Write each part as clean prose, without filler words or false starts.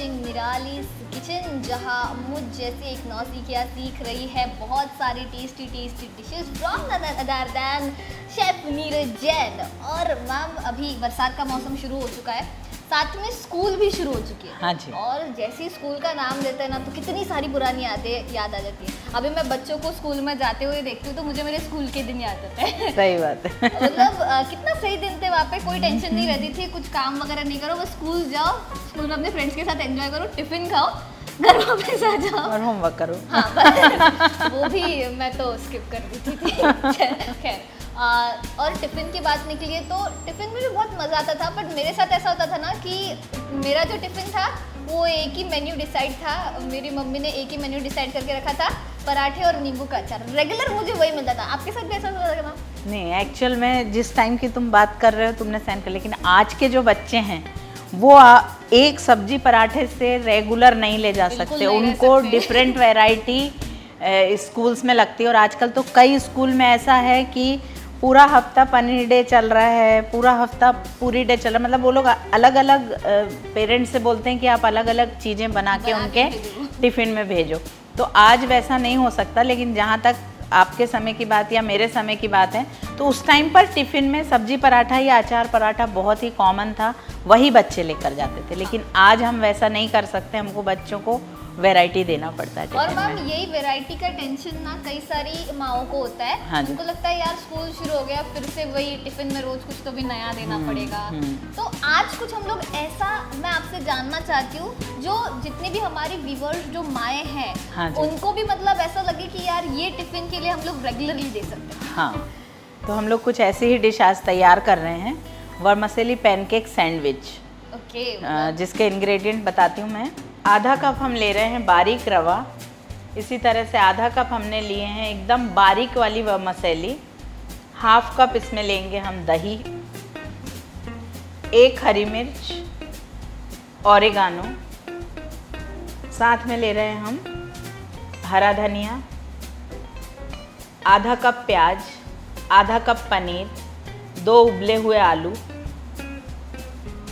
Watching निराली kitchen, जहां मुझ जैसी एक नौसिखिया सीख रही है बहुत सारी tasty dishes from none other than chef Neeraj Jain. और मैम अभी बरसात का मौसम शुरू हो चुका है, साथ में स्कूल भी शुरू हो चुकी है। हाँ जी। और जैसे ही स्कूल का नाम लेते हैं ना, तो कितनी सारी पुरानी यादें याद आ जाती है। अभी मैं बच्चों को स्कूल में जाते हुए देखती हूँ तो मुझे मेरे स्कूल के दिन याद आते हैं। सही बात है। मतलब कितना सही दिन थे वहाँ पे, कोई टेंशन नहीं रहती थी, कुछ काम वगैरह नहीं करो, बस स्कूल जाओ, स्कूल में अपने फ्रेंड्स के साथ एंजॉय करो, टिफिन खाओ, घर वापस आ जाओ और होमवर्क करो। हाँ बस वो भी मैं तो स्किप कर देती थी। खैर और टिफ़िन की बात निकली है तो टिफ़िन में भी बहुत मज़ा आता था, बट मेरे साथ ऐसा होता था ना कि मेरा जो टिफ़िन था वो एक ही मेन्यू डिसाइड था। मेरी मम्मी ने एक ही मेन्यू डिसाइड करके रखा था, पराठे और नींबू का अचार, रेगुलर मुझे वही मिलता था। आपके साथ भी ऐसा होता था? नहीं, एक्चुअल में जिस टाइम की तुम बात कर रहे हो तुमने सेंड कर, लेकिन आज के जो बच्चे हैं वो एक सब्जी पराठे से रेगुलर नहीं ले जा सकते, उनको डिफरेंट वैरायटी स्कूल्स में लगती है। और आजकल तो कई स्कूल में ऐसा है कि पूरा हफ्ता पनीर डे चल रहा है, पूरा हफ्ता पूरी डे चल रहा है, मतलब वो लोग अलग अलग पेरेंट्स से बोलते हैं कि आप अलग अलग चीज़ें बना के उनके टिफ़िन में भेजो। तो आज वैसा नहीं हो सकता, लेकिन जहाँ तक आपके समय की बात या मेरे समय की बात है तो उस टाइम पर टिफ़िन में सब्जी पराठा या अचार पराठा बहुत ही कॉमन था, वही बच्चे लेकर जाते थे। लेकिन आज हम वैसा नहीं कर सकते, हमको बच्चों को वैरायटी देना पड़ता है। और मैम यही वैरायटी का टेंशन ना कई सारी माओं को होता है। हाँ, उनको लगता है यार स्कूल शुरू हो गया, फिर से वही टिफिन में रोज कुछ तो भी नया देना पड़ेगा। तो आज कुछ हम लोग ऐसा मैं आपसे जानना चाहती हूँ, जो जितने भी हमारी व्यूअर्स जो माएँ हैं, हाँ, उनको भी मतलब ऐसा लगे कि यार ये टिफिन के लिए हम लोग रेगुलरली दे सकते हैं। हाँ, तो हम लोग कुछ ऐसी ही डिश आज तैयार कर रहे हैं, वर्मसेली पैनकेक सैंडविच। ओके, जिसके इंग्रेडिएंट बताती हूँ मैं। आधा कप हम ले रहे हैं बारीक रवा, इसी तरह से आधा कप हमने लिए हैं एकदम बारीक वाली वर्मसेली, हाफ कप इसमें लेंगे हम दही, एक हरी मिर्च, ओरिगानो, साथ में ले रहे हैं हम हरा धनिया, आधा कप प्याज, आधा कप पनीर, 2 उबले हुए आलू,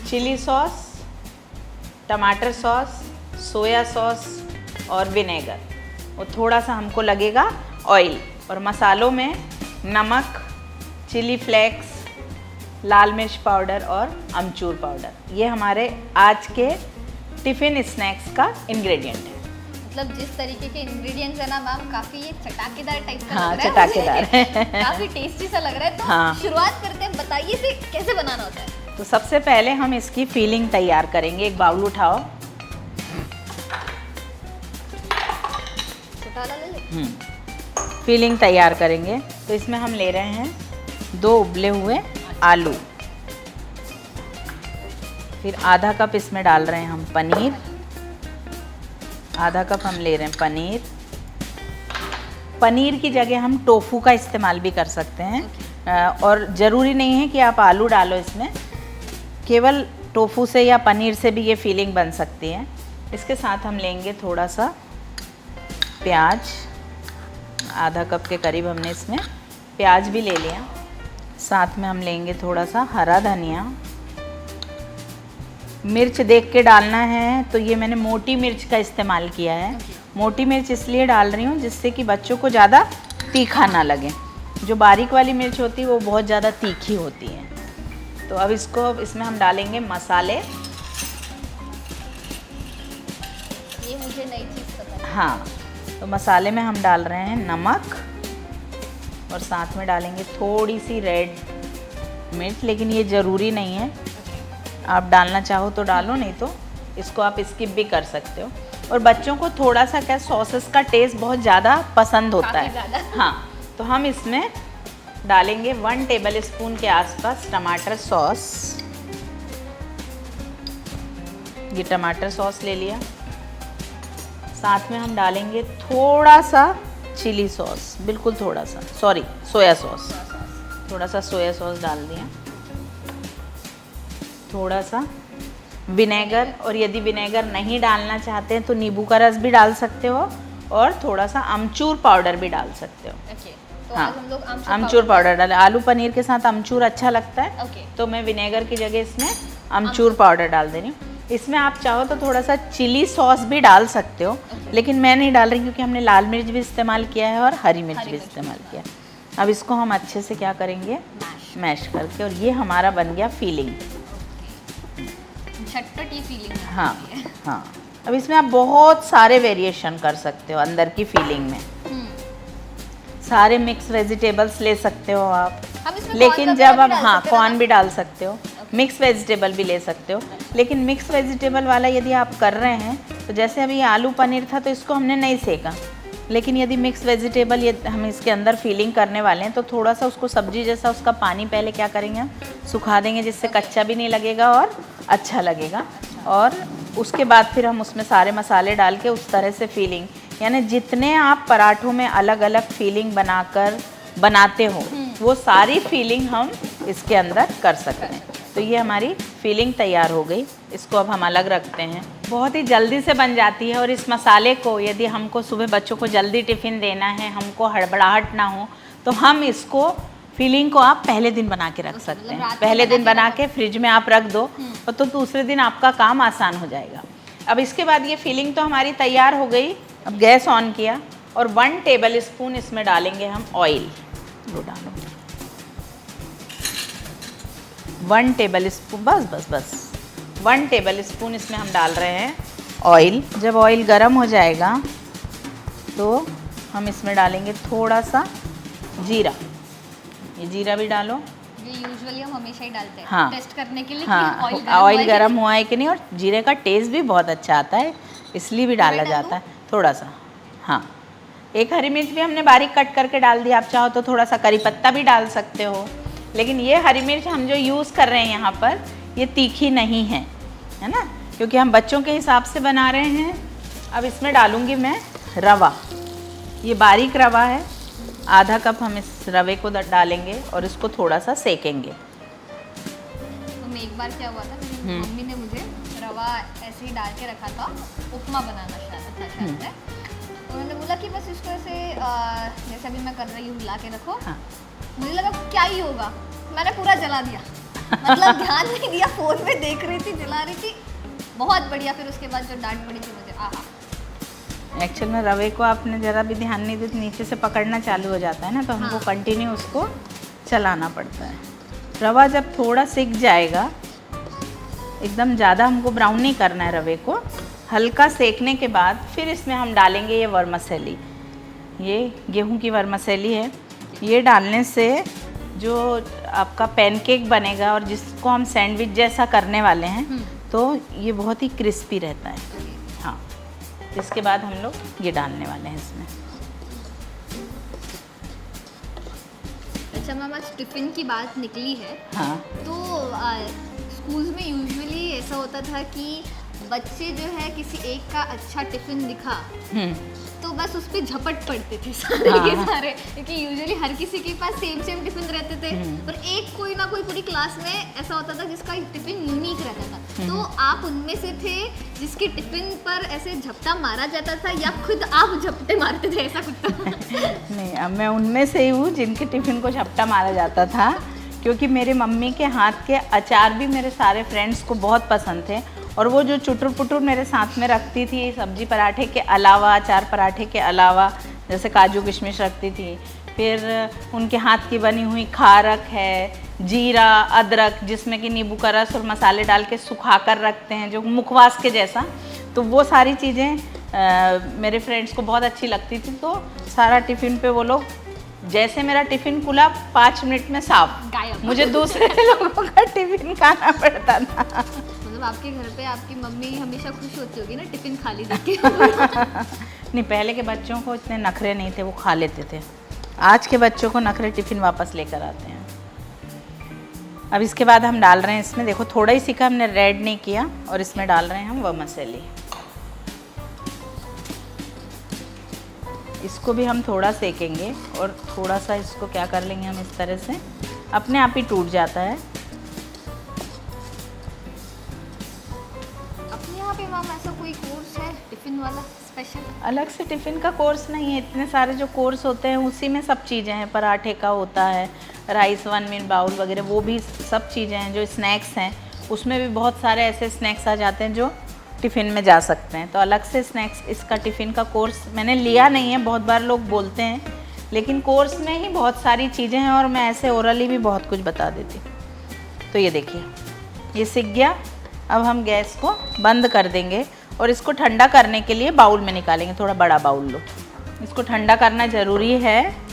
चिली सॉस, टमाटर सॉस, सोया सॉस और विनेगर, और थोड़ा सा हमको लगेगा ऑयल। और मसालों में नमक, चिली फ्लेक्स, लाल मिर्च पाउडर और अमचूर पाउडर। ये हमारे आज के टिफ़िन स्नैक्स का इंग्रेडिएंट है। मतलब जिस तरीके के इंग्रेडिएंट्स है ना मैम, काफी ये चटाकेदार टाइप का हाँ, लग रहा है। चटाकेदार है। काफी टेस्टी सा लग रहा है। तो हाँ। शुरुआत करते हैं, बताइए इसे कैसे बनाना होता है। तो सबसे पहले हम इसकी फीलिंग तैयार करेंगे। एक बाउल उठाओ। फीलिंग तैयार करेंगे तो इसमें हम ले रहे हैं 2 उबले हुए आलू, फिर आधा कप इसमें डाल रहे हैं हम पनीर, आधा कप हम ले रहे हैं पनीर। पनीर की जगह हम टोफू का इस्तेमाल भी कर सकते हैं, और ज़रूरी नहीं है कि आप आलू डालो इसमें, केवल टोफू से या पनीर से भी ये फीलिंग बन सकती है। इसके साथ हम लेंगे थोड़ा सा प्याज, आधा कप के करीब हमने इसमें प्याज भी ले लिया। साथ में हम लेंगे थोड़ा सा हरा धनिया। मिर्च देख के डालना है, तो ये मैंने मोटी मिर्च का इस्तेमाल किया है। मोटी मिर्च इसलिए डाल रही हूँ जिससे कि बच्चों को ज़्यादा तीखा ना लगे। जो बारीक वाली मिर्च होती है वो बहुत ज़्यादा तीखी होती है। तो अब इसमें हम डालेंगे मसाले। ये मुझे नई चीज़ पता है। हाँ, तो मसाले में हम डाल रहे हैं नमक, और साथ में डालेंगे थोड़ी सी रेड मिर्च, लेकिन ये ज़रूरी नहीं है, आप डालना चाहो तो डालो, नहीं तो इसको आप स्किप भी कर सकते हो। और बच्चों को थोड़ा सा क्या सॉसेस का टेस्ट बहुत ज़्यादा पसंद होता है। हाँ, तो हम इसमें डालेंगे 1 टेबल स्पून के आसपास टमाटर सॉस। ये टमाटर सॉस ले लिया। साथ में हम डालेंगे थोड़ा सा चिली सॉस, बिल्कुल थोड़ा सा, सॉरी सोया सॉस, थोड़ा सा सोया सॉस डाल दिया। थोड़ा सा विनेगर, और यदि विनेगर नहीं डालना चाहते हैं तो नींबू का रस भी डाल सकते हो, और थोड़ा सा अमचूर पाउडर भी डाल सकते हो। तो हाँ, आज हम लोग अमचूर पाउडर डालें। आलू पनीर के साथ अमचूर अच्छा लगता है, ओके। तो मैं विनेगर की जगह इसमें अमचूर पाउडर डाल दे रही हूँ। इसमें आप चाहो तो थोड़ा सा चिली सॉस भी डाल सकते हो, लेकिन मैं नहीं डाल रही क्योंकि हमने लाल मिर्च भी इस्तेमाल किया है और हरी मिर्च भी इस्तेमाल किया है। अब इसको हम अच्छे से क्या करेंगे, मैश करके, और ये हमारा बन गया फीलिंग। चटपटी फीलिंग। हाँ हाँ। अब इसमें आप बहुत सारे वेरिएशन कर सकते हो अंदर की फीलिंग में। सारे मिक्स वेजिटेबल्स ले सकते हो आप, लेकिन जब आप, हाँ, कॉर्न भी डाल सकते हो, मिक्स वेजिटेबल भी ले सकते हो। लेकिन मिक्स वेजिटेबल वाला यदि आप कर रहे हैं तो जैसे अभी आलू पनीर था तो इसको हमने नहीं सेका, लेकिन यदि मिक्स वेजिटेबल ये हम इसके अंदर फीलिंग करने वाले हैं तो थोड़ा सा उसको सब्जी जैसा उसका पानी पहले क्या करेंगे हम सुखा देंगे, जिससे कच्चा भी नहीं लगेगा और अच्छा लगेगा। और उसके बाद फिर हम उसमें सारे मसाले डाल के उस तरह से फीलिंग, यानी जितने आप पराठों में अलग अलग फीलिंग बनाते हो वो सारी फीलिंग हम इसके अंदर कर सकते हैं। तो ये हमारी फीलिंग तैयार हो गई। इसको अब हम अलग रखते हैं। बहुत ही जल्दी से बन जाती है, और इस मसाले को यदि हमको सुबह बच्चों को जल्दी टिफ़िन देना है, हमको हड़बड़ाहट ना हो, तो हम इसको फीलिंग को आप पहले दिन बना के रख सकते हैं। पहले दिन बना के फ्रिज में आप रख दो और तो दूसरे दिन आपका काम आसान हो जाएगा। अब इसके बाद ये फीलिंग तो हमारी तैयार हो गई। अब गैस ऑन किया और 1 टेबल स्पून इसमें डालेंगे हम ऑयल। वो डालो 1 टेबल स्पून, बस 1 टेबल स्पून इसमें हम डाल रहे हैं ऑयल। जब ऑयल गर्म हो जाएगा तो हम इसमें डालेंगे थोड़ा सा जीरा। ये जीरा भी डालो। ये यूजुअली हम हमेशा ही डालते हैं, हाँ, टेस्ट करने के लिए हाँ, कि ऑयल गर्म हुआ है कि नहीं। और जीरे का टेस्ट भी बहुत अच्छा आता है, इसलिए भी डाला जाता है थोड़ा सा। हाँ, 1 हरी मिर्च भी हमने बारीक कट करके डाल दिया। आप चाहो तो थोड़ा सा करी पत्ता भी डाल सकते हो, लेकिन ये हरी मिर्च हम जो यूज़ कर रहे हैं यहाँ पर ये तीखी नहीं है ना, क्योंकि हम बच्चों के हिसाब से बना रहे हैं। अब इसमें डालूँगी मैं रवा। ये बारीक रवा है, आधा कप हम इस रवे को डालेंगे और इसको थोड़ा सा सेकेंगे। तो मैं एक बार क्या हुआ था, मेरी मम्मी ने मुझे रवा ऐसे ही डाल के रखा था, उपमा बनाना शायद है। उन्होंने बोला कि बस इसको ऐसे जैसे अभी मैं कर रही हूँ हिला के रखो। हाँ। मुझे लगा क्या ही होगा, मैंने पूरा जला दिया। मतलब ध्यान नहीं दिया, फ़ोन में देख रही थी, जला रही थी। बहुत बढ़िया। फिर उसके बाद जो डांट पड़ी थी मुझे, आहा। एक्चुअल में रवे को आपने ज़रा भी ध्यान नहीं दिया तो नीचे से पकड़ना चालू हो जाता है ना, तो हमको कंटिन्यू उसको चलाना पड़ता है। रवा जब थोड़ा सिक जाएगा, एकदम ज़्यादा हमको ब्राउन नहीं करना है रवे को, हल्का सेकने के बाद फिर इसमें हम डालेंगे ये वर्मसेली। ये गेहूं की वर्मसेली है। ये डालने से जो आपका पैनकेक बनेगा और जिसको हम सैंडविच जैसा करने वाले हैं, तो ये बहुत ही क्रिस्पी रहता है। हाँ, इसके बाद हम लोग ये डालने वाले हैं इसमें। अच्छा मैम, आज टिफ़िन की बात निकली है। हाँ। तो स्कूल्स में यूजुअली ऐसा होता था कि बच्चे जो है किसी एक का अच्छा टिफ़िन दिखा तो बस उस पर झपट पड़ते थे सारे के सारे, क्योंकि यूजुअली हर किसी के पास सेम टिफ़िन रहते थे, पर एक कोई ना कोई पूरी क्लास में ऐसा होता था जिसका टिफ़िन यूनिक रहता था। तो आप उनमें से थे जिसके टिफ़िन पर ऐसे झपटा मारा जाता था, या खुद आप झपटे मारते थे, ऐसा कुछ था? नहीं, अब मैं उनमें से ही हूँ जिनके टिफ़िन को झपटा मारा जाता था, क्योंकि मेरे मम्मी के हाथ के अचार भी मेरे सारे फ्रेंड्स को बहुत पसंद थे। और वो जो चुटुर पुटुर मेरे साथ में रखती थी, सब्जी पराठे के अलावा, अचार पराठे के अलावा, जैसे काजू किशमिश रखती थी, फिर उनके हाथ की बनी हुई खारक है, जीरा, अदरक, जिसमें कि नींबू का रस और मसाले डाल के सुखा कर रखते हैं, जो मुखवास के जैसा। तो वो सारी चीज़ें मेरे फ्रेंड्स को बहुत अच्छी लगती थी। तो सारा टिफ़िन पे वो लोग, जैसे मेरा टिफ़िन खुला 5 मिनट में साफ, मुझे दूसरे लोगों का टिफ़िन खाना पड़ता था। मतलब आपके घर पे आपकी मम्मी हमेशा खुश होती होगी ना टिफ़िन खाली देख के? नहीं, पहले के बच्चों को इतने नखरे नहीं थे, वो खा लेते थे। आज के बच्चों को नखरे टिफ़िन वापस लेकर आते हैं। अब इसके बाद हम डाल रहे हैं इसमें, देखो थोड़ा ही सीखा, हमने रेड नहीं किया, और इसमें डाल रहे हैं हम वर्मिसेली। इसको भी हम थोड़ा सेकेंगे और थोड़ा सा इसको क्या कर लेंगे हम इस तरह से, अपने आप ही टूट जाता है। अपने यहाँ पे मैम ऐसा कोई कोर्स है टिफ़िन वाला स्पेशल? अलग से टिफ़िन का कोर्स नहीं है, इतने सारे जो कोर्स होते हैं उसी में सब चीज़ें हैं। पराठे का होता है, राइस 1 मिनट बाउल वगैरह, वो भी सब चीज़ें हैं। जो स्नैक्स हैं उसमें भी बहुत सारे ऐसे स्नैक्स आ जाते हैं जो टिफ़िन में जा सकते हैं। तो अलग से स्नैक्स इसका टिफ़िन का कोर्स मैंने लिया नहीं है, बहुत बार लोग बोलते हैं, लेकिन कोर्स में ही बहुत सारी चीज़ें हैं और मैं ऐसे ओरली भी बहुत कुछ बता देती हूँ। तो ये देखिए, ये सिक गया। अब हम गैस को बंद कर देंगे और इसको ठंडा करने के लिए बाउल में निकालेंगे। थोड़ा बड़ा बाउल लो, इसको ठंडा करना ज़रूरी है।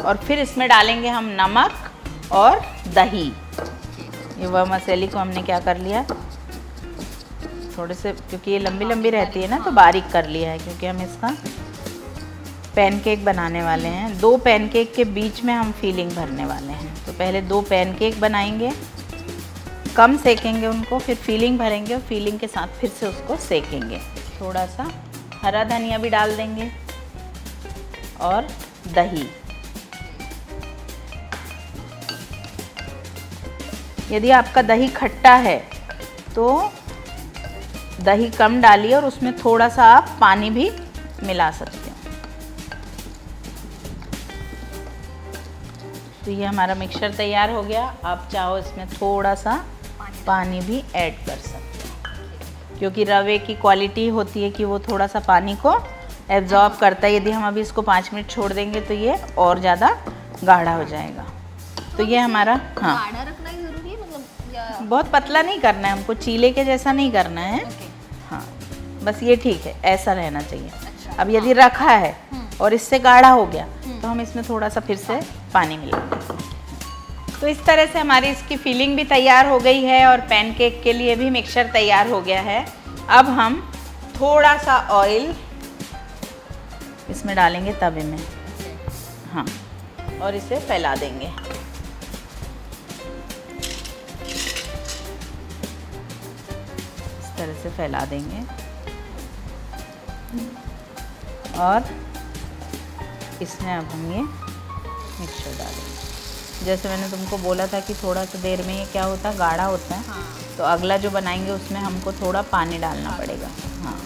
और फिर इसमें डालेंगे हम नमक और दही। ये वर्मिसेली को हमने क्या कर लिया, थोड़े से, क्योंकि ये लंबी लंबी रहती है ना, तो बारीक कर लिया है, क्योंकि हम इसका पैनकेक बनाने वाले हैं। 2 पैनकेक के बीच में हम फीलिंग भरने वाले हैं। तो पहले 2 पैनकेक बनाएंगे, कम सेकेंगे उनको, फिर फीलिंग भरेंगे और फीलिंग के साथ फिर से उसको सेकेंगे। थोड़ा सा हरा धनिया भी डाल देंगे और दही। यदि आपका दही खट्टा है तो दही कम डालिए और उसमें थोड़ा सा आप पानी भी मिला सकते हो। तो ये हमारा मिक्सचर तैयार हो गया। आप चाहो इसमें थोड़ा सा पानी भी ऐड कर सकते हो, क्योंकि रवे की क्वालिटी होती है कि वो थोड़ा सा पानी को एब्जॉर्ब करता है। यदि हम अभी इसको 5 मिनट छोड़ देंगे तो ये और ज़्यादा गाढ़ा हो जाएगा। तो ये हमारा, हाँ, गाढ़ा रखना ही जरूरी है, मतलब या बहुत पतला नहीं करना है हमको, चीले के जैसा नहीं करना है। हाँ, बस ये ठीक है, ऐसा रहना चाहिए। अच्छा, अब यदि रखा है और इससे गाढ़ा हो गया तो हम इसमें थोड़ा सा फिर से पानी मिलाएंगे। तो इस तरह से हमारी इसकी फीलिंग भी तैयार हो गई है और पैनकेक के लिए भी मिक्सचर तैयार हो गया है। अब हम थोड़ा सा ऑयल इसमें डालेंगे तवे में, हाँ, और इसे फैला देंगे। इस तरह से फैला देंगे और इसमें अब हम ये मिक्सचर डालेंगे। जैसे मैंने तुमको बोला था कि थोड़ा सा देर में ये क्या होता है, गाढ़ा होता है। हाँ। तो अगला जो बनाएंगे उसमें हमको थोड़ा पानी डालना पड़ेगा। हाँ,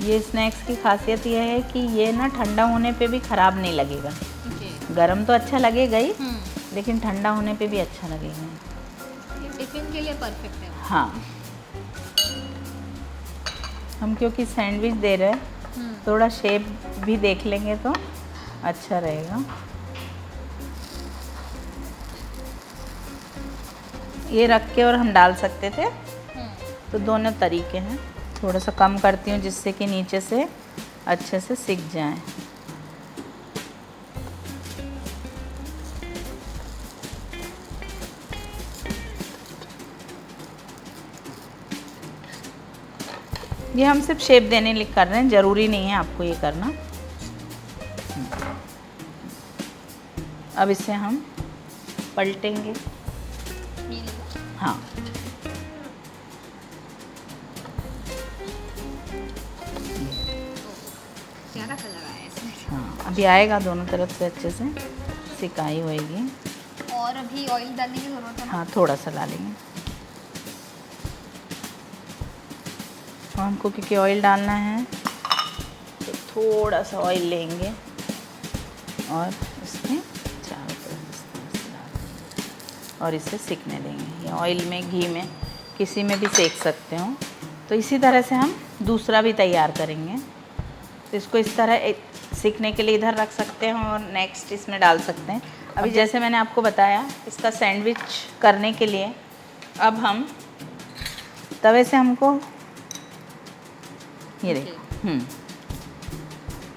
ये स्नैक्स की खासियत ये है कि ये ना ठंडा होने पे भी ख़राब नहीं लगेगा। गरम तो अच्छा लगेगा ही, लेकिन ठंडा होने पे भी अच्छा लगेगा। ये टिफिन के लिए परफेक्ट है। हाँ, हम क्योंकि सैंडविच दे रहे हैं, थोड़ा शेप भी देख लेंगे तो अच्छा रहेगा। ये रख के और हम डाल सकते थे, तो दोनों तरीके हैं। थोड़ा सा कम करती हूँ जिससे कि नीचे से अच्छे से सिक जाए। ये हम सिर्फ शेप देने लिए कर रहे हैं, ज़रूरी नहीं है आपको ये करना। अब इसे हम पलटेंगे। हाँ, प्यारा कलर आया इसमें। हाँ, अभी आएगा, दोनों तरफ से अच्छे से सिकाई होएगी। और अभी ऑयल डालने की ज़रूरत है ना? हाँ, थोड़ा सा डालेंगे। और हमको क्योंकि ऑयल डालना है तो थोड़ा सा ऑयल लेंगे और इसके चारों तरफ इस तरह से डाल देंगे और इसे सिकने देंगे। या ऑयल में, घी में, किसी में भी सेक सकते हो। तो इसी तरह से हम दूसरा भी तैयार करेंगे। तो इसको इस तरह सीखने के लिए इधर रख सकते हैं और नेक्स्ट इसमें डाल सकते हैं। अभी जैसे मैंने आपको बताया, इसका सैंडविच करने के लिए अब हम तवे से हमको ये देखो,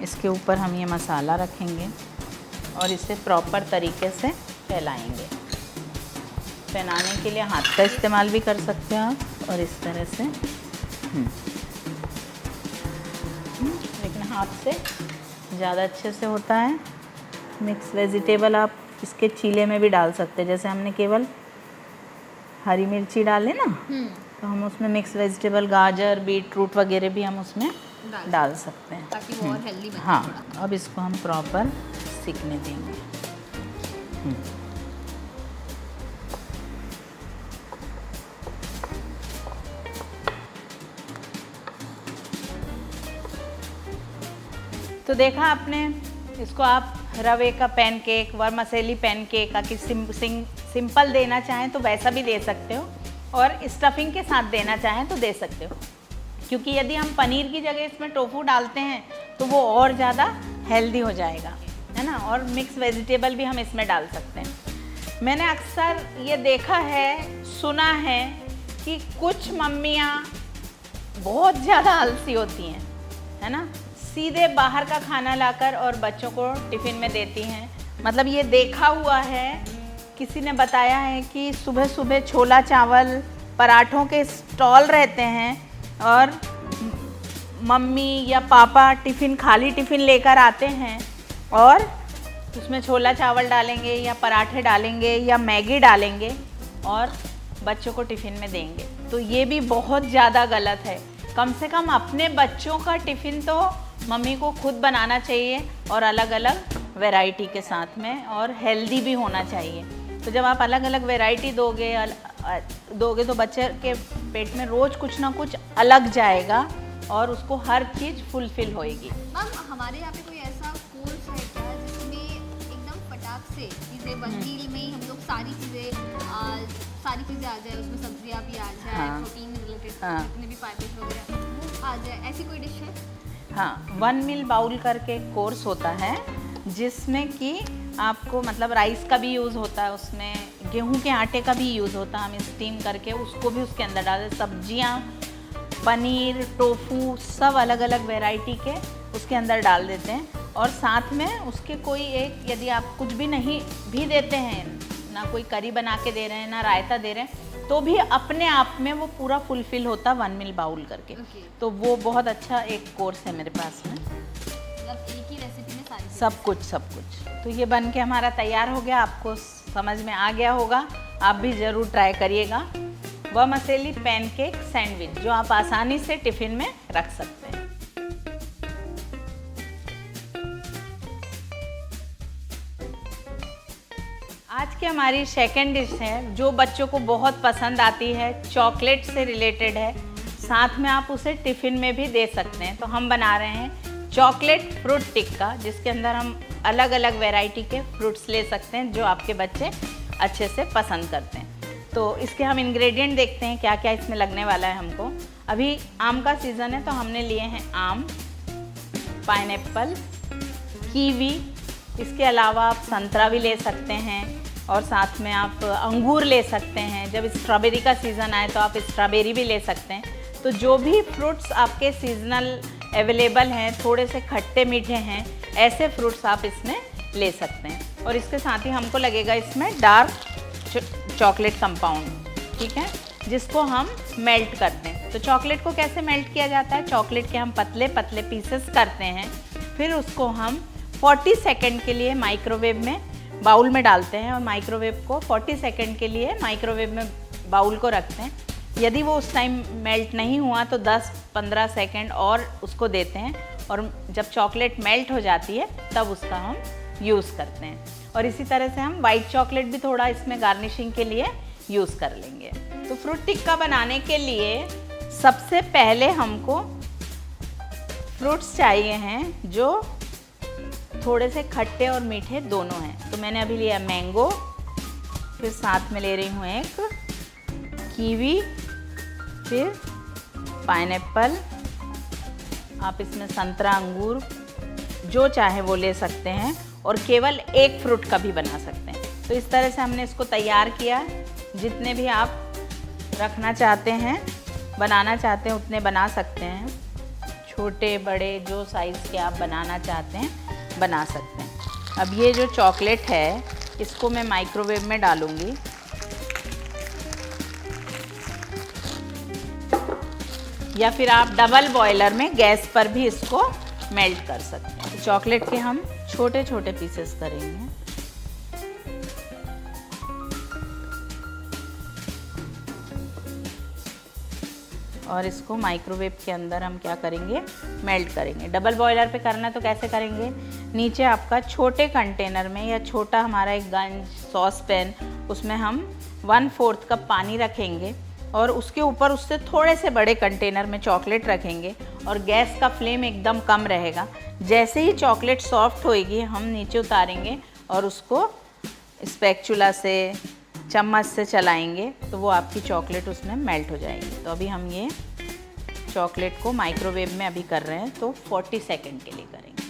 इसके ऊपर हम ये मसाला रखेंगे और इसे प्रॉपर तरीके से फैलाएंगे। फैलाने के लिए हाथ का इस्तेमाल भी कर सकते हो आप, और इस तरह से लेकिन हाथ से ज़्यादा अच्छे से होता है। मिक्स वेजिटेबल आप इसके चीले में भी डाल सकते हैं। जैसे हमने केवल हरी मिर्ची डाले ना, तो हम उसमें मिक्स वेजिटेबल, गाजर, बीट रूट वगैरह भी हम उसमें डाल सकते हैं, ताकि वो और हेल्दी बने। हाँ, अब इसको हम प्रॉपर सीखने देंगे। तो देखा आपने, इसको आप रवे का पैनकेक, वर्मसेली पैनकेक कि सिंपल देना चाहें तो वैसा भी दे सकते हो, और स्टफिंग के साथ देना चाहें तो दे सकते हो, क्योंकि यदि हम पनीर की जगह इसमें टोफू डालते हैं तो वो और ज़्यादा हेल्दी हो जाएगा, है ना। और मिक्स वेजिटेबल भी हम इसमें डाल सकते हैं। मैंने अक्सर ये देखा है, सुना है कि कुछ मम्मियाँ बहुत ज़्यादा आलसी होती हैं, है ना, सीधे बाहर का खाना लाकर और बच्चों को टिफ़िन में देती हैं। मतलब ये देखा हुआ है, किसी ने बताया है कि सुबह सुबह छोला चावल पराठों के स्टॉल रहते हैं और मम्मी या पापा खाली टिफ़िन लेकर आते हैं और उसमें छोला चावल डालेंगे या पराठे डालेंगे या मैगी डालेंगे और बच्चों को टिफ़िन में देंगे। तो ये भी बहुत ज़्यादा गलत है। कम से कम अपने बच्चों का टिफ़िन तो मम्मी को खुद बनाना चाहिए, और अलग अलग वैरायटी के साथ में, और हेल्दी भी होना चाहिए। तो जब आप अलग अलग वैरायटी दोगे तो बच्चे के पेट में रोज़ कुछ ना कुछ अलग जाएगा और उसको हर चीज़ फुलफिल होएगी। मैम, हमारे यहाँ पे कोई ऐसा कोर्स है क्या जिसमें एकदम फटाक से चीज़ें वन मील में ही हम लोग सारी चीज़ें आ जाए, उसमें सब्जियाँ भी आ जाए, हाँ। प्रोटीन रिलेटेड हाँ। जितने भी फाइबर्स वगैरह वो आ जाए, ऐसी कोई डिश है? हाँ, 1 मील बाउल करके कोर्स होता है, जिसमें कि आपको मतलब राइस का भी यूज़ होता है, उसमें गेहूं के आटे का भी यूज़ होता है। हम स्टीम करके उसको भी उसके अंदर डाल दें, सब्जियाँ, पनीर, टोफू, सब अलग अलग वैरायटी के उसके अंदर डाल देते हैं। और साथ में उसके कोई एक, यदि आप कुछ भी नहीं भी देते हैं, ना कोई करी बना के दे रहे हैं, ना रायता दे रहे हैं, तो भी अपने आप में वो पूरा फुलफिल होता 1 मील बाउल करके। Okay. तो वो बहुत अच्छा एक कोर्स है मेरे पास में, मतलब एक ही रेसिपी में सारी सब कुछ। तो ये बन के हमारा तैयार हो गया, आपको समझ में आ गया होगा, आप भी ज़रूर ट्राई करिएगा। वर्मसेली पैनकेक सैंडविच, जो आप आसानी से टिफ़िन में रख सकते हैं। आज की हमारी सेकंड डिश है, जो बच्चों को बहुत पसंद आती है, चॉकलेट से रिलेटेड है, साथ में आप उसे टिफ़िन में भी दे सकते हैं। तो हम बना रहे हैं चॉकलेट फ्रूट टिक्का, जिसके अंदर हम अलग अलग वैरायटी के फ्रूट्स ले सकते हैं जो आपके बच्चे अच्छे से पसंद करते हैं। तो इसके हम इंग्रेडिएंट देखते हैं क्या क्या इसमें लगने वाला है हमको। अभी आम का सीज़न है, तो हमने लिए हैं आम, पाइनएप्पल, कीवी, इसके अलावा आप संतरा भी ले सकते हैं, और साथ में आप अंगूर ले सकते हैं। जब स्ट्रॉबेरी का सीज़न आए तो आप स्ट्रॉबेरी भी ले सकते हैं। तो जो भी फ्रूट्स आपके सीजनल अवेलेबल हैं, थोड़े से खट्टे मीठे हैं, ऐसे फ्रूट्स आप इसमें ले सकते हैं। और इसके साथ ही हमको लगेगा इसमें डार्क चॉकलेट कंपाउंड, ठीक है, जिसको हम मेल्ट करते हैं। तो चॉकलेट को कैसे मेल्ट किया जाता है? चॉकलेट के हम पतले पतले पीसेस करते हैं, फिर उसको हम 40 सेकंड के लिए माइक्रोवेव में बाउल में डालते हैं, और माइक्रोवेव को 40 सेकंड के लिए माइक्रोवेव में बाउल को रखते हैं। यदि वो उस टाइम मेल्ट नहीं हुआ तो 10-15 सेकंड और उसको देते हैं, और जब चॉकलेट मेल्ट हो जाती है तब उसका हम यूज़ करते हैं। और इसी तरह से हम वाइट चॉकलेट भी थोड़ा इसमें गार्निशिंग के लिए यूज़ कर लेंगे। तो फ्रूट टिक्का बनाने के लिए सबसे पहले हमको फ्रूट्स चाहिए हैं जो थोड़े से खट्टे और मीठे दोनों हैं। तो मैंने अभी लिया मैंगो, फिर साथ में ले रही हूँ एक कीवी, फिर पाइनएप्पल, आप इसमें संतरा, अंगूर जो चाहे वो ले सकते हैं, और केवल एक फ्रूट का भी बना सकते हैं। तो इस तरह से हमने इसको तैयार किया। जितने भी आप रखना चाहते हैं, बनाना चाहते हैं, उतने बना सकते हैं, छोटे बड़े जो साइज़ के आप बनाना चाहते हैं बना सकते हैं। अब ये जो चॉकलेट है इसको मैं माइक्रोवेव में डालूंगी, या फिर आप डबल बॉयलर में गैस पर भी इसको मेल्ट कर सकते हैं। तो चॉकलेट के हम छोटे छोटे पीसेस करेंगे। और इसको माइक्रोवेव के अंदर हम क्या करेंगे, मेल्ट करेंगे। डबल बॉयलर पे करना है तो कैसे करेंगे, नीचे आपका छोटे कंटेनर में या छोटा हमारा एक गंज सॉस पैन, उसमें हम 1/4 कप पानी रखेंगे और उसके ऊपर उससे थोड़े से बड़े कंटेनर में चॉकलेट रखेंगे और गैस का फ्लेम एकदम कम रहेगा। जैसे ही चॉकलेट सॉफ्ट होएगी हम नीचे उतारेंगे और उसको स्पैचुला से, चम्मच से चलाएंगे तो वो आपकी चॉकलेट उसमें मेल्ट हो जाएगी। तो अभी हम ये चॉकलेट को माइक्रोवेव में अभी कर रहे हैं, तो 40 सेकंड के लिए करेंगे।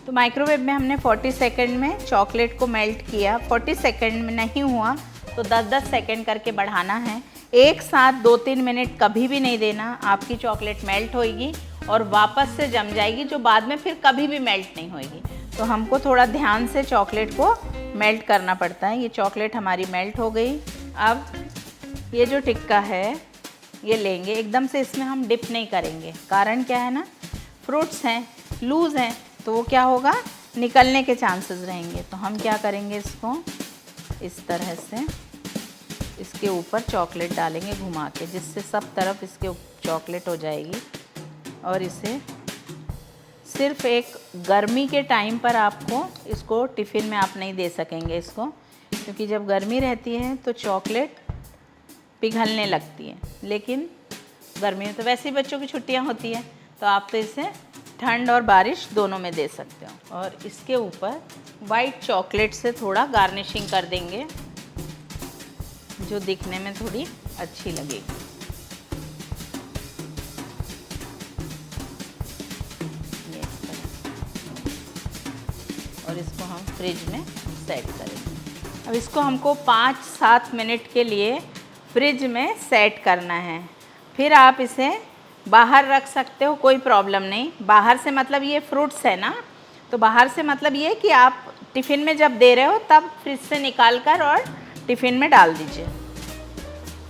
तो माइक्रोवेव में हमने 40 सेकंड में चॉकलेट को मेल्ट किया। 40 सेकंड में नहीं हुआ तो 10-10 सेकंड करके बढ़ाना है। एक साथ 2-3 मिनट कभी भी नहीं देना, आपकी चॉकलेट मेल्ट होएगी और वापस से जम जाएगी, जो बाद में फिर कभी भी मेल्ट नहीं होएगी। तो हमको थोड़ा ध्यान से चॉकलेट को मेल्ट करना पड़ता है। ये चॉकलेट हमारी मेल्ट हो गई। अब ये जो टिक्का है ये लेंगे, एकदम से इसमें हम डिप नहीं करेंगे, कारण क्या है ना, फ्रूट्स हैं, लूज़ हैं, तो वो क्या होगा, निकलने के चांसेस रहेंगे। तो हम क्या करेंगे, इसको इस तरह से इसके ऊपर चॉकलेट डालेंगे घुमा के, जिससे सब तरफ इसके चॉकलेट हो जाएगी। और इसे सिर्फ एक गर्मी के टाइम पर आपको इसको टिफ़िन में आप नहीं दे सकेंगे इसको, क्योंकि जब गर्मी रहती है तो चॉकलेट पिघलने लगती है। लेकिन गर्मी में तो वैसे ही बच्चों की छुट्टियां होती हैं, तो आप तो इसे ठंड और बारिश दोनों में दे सकते हो। और इसके ऊपर वाइट चॉकलेट से थोड़ा गार्निशिंग कर देंगे, जो दिखने में थोड़ी अच्छी लगेगी। ये इस तरह, और इसको हम फ्रिज में सेट करेंगे। अब इसको हमको 5-7 मिनट के लिए फ्रिज में सेट करना है। फिर आप इसे बाहर रख सकते हो, कोई प्रॉब्लम नहीं। बाहर से मतलब ये फ्रूट्स है ना, तो बाहर से मतलब ये कि आप टिफ़िन में जब दे रहे हो तब फ्रिज से निकाल कर और टिफ़िन में डाल दीजिए।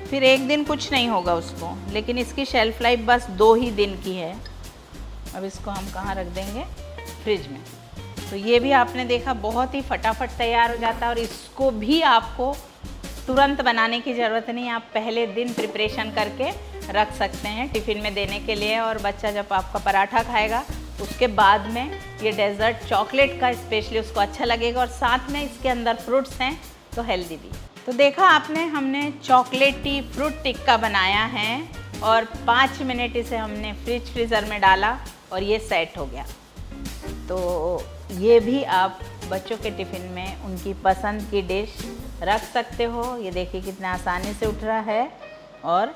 फिर एक दिन कुछ नहीं होगा उसको, लेकिन इसकी शेल्फ़ लाइफ बस 2 ही दिन की है। अब इसको हम कहाँ रख देंगे, फ्रिज में। तो ये भी आपने देखा बहुत ही फटाफट तैयार हो जाता है। और इसको भी आपको तुरंत बनाने की ज़रूरत नहीं, आप पहले दिन प्रिपरेशन करके रख सकते हैं टिफ़िन में देने के लिए। और बच्चा जब आपका पराठा खाएगा उसके बाद में ये डेज़र्ट चॉकलेट का स्पेशली उसको अच्छा लगेगा, और साथ में इसके अंदर फ्रूट्स हैं तो हेल्दी भी। तो देखा आपने, हमने चॉकलेटी फ्रूट टिक्का बनाया है और 5 मिनट इसे हमने फ्रीज़र में डाला और ये सेट हो गया। तो ये भी आप बच्चों के टिफ़िन में उनकी पसंद की डिश रख सकते हो। ये देखिए कितना आसानी से उठ रहा है और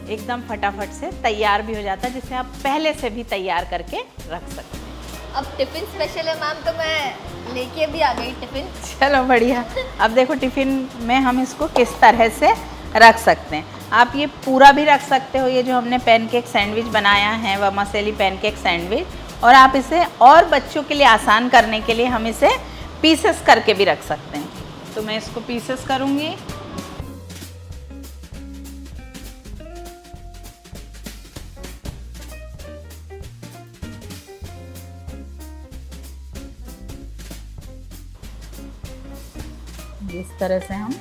एकदम फटाफट से तैयार भी हो जाता है, जिसे आप पहले से भी तैयार करके रख सकते हैं। अब टिफ़िन स्पेशल है मैम, तो मैं लेके भी आ गई टिफ़िन। चलो बढ़िया। अब देखो टिफ़िन में हम इसको किस तरह से रख सकते हैं। आप ये पूरा भी रख सकते हो, ये जो हमने पैनकेक सैंडविच बनाया है वर्मिसेली पैनकेक सैंडविच, और आप इसे और बच्चों के लिए आसान करने के लिए हम इसे पीसेस करके भी रख सकते हैं। तो मैं इसको पीसेस करूँगी। इस तरह से हम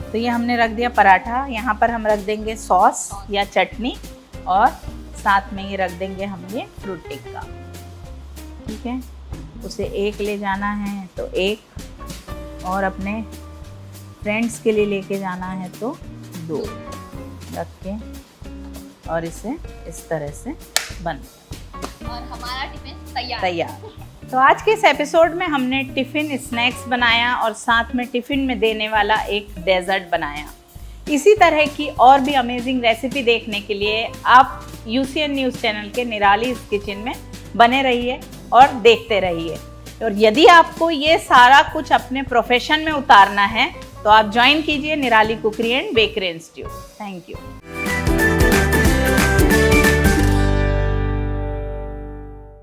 तो ये हमने रख दिया पराठा। यहाँ पर हम रख देंगे सॉस या चटनी, और साथ में ये रख देंगे हम ये फ्रूट टिक्का। ठीक है, उसे एक ले जाना है तो एक, और अपने फ्रेंड्स के लिए लेके जाना है तो 2 रख के, और इसे इस तरह से बन और हमारा टिफ़िन तैयार। तो आज के इस एपिसोड में हमने टिफ़िन स्नैक्स बनाया और साथ में टिफ़िन में देने वाला एक डेजर्ट बनाया। इसी तरह की और भी अमेजिंग रेसिपी देखने के लिए आप UCN न्यूज़ चैनल के निराली किचन में बने रहिए और देखते रहिए। और यदि आपको ये सारा कुछ अपने प्रोफेशन में उतारना है तो आप ज्वाइन कीजिए Nirali cookery and bakery institute. Thank you.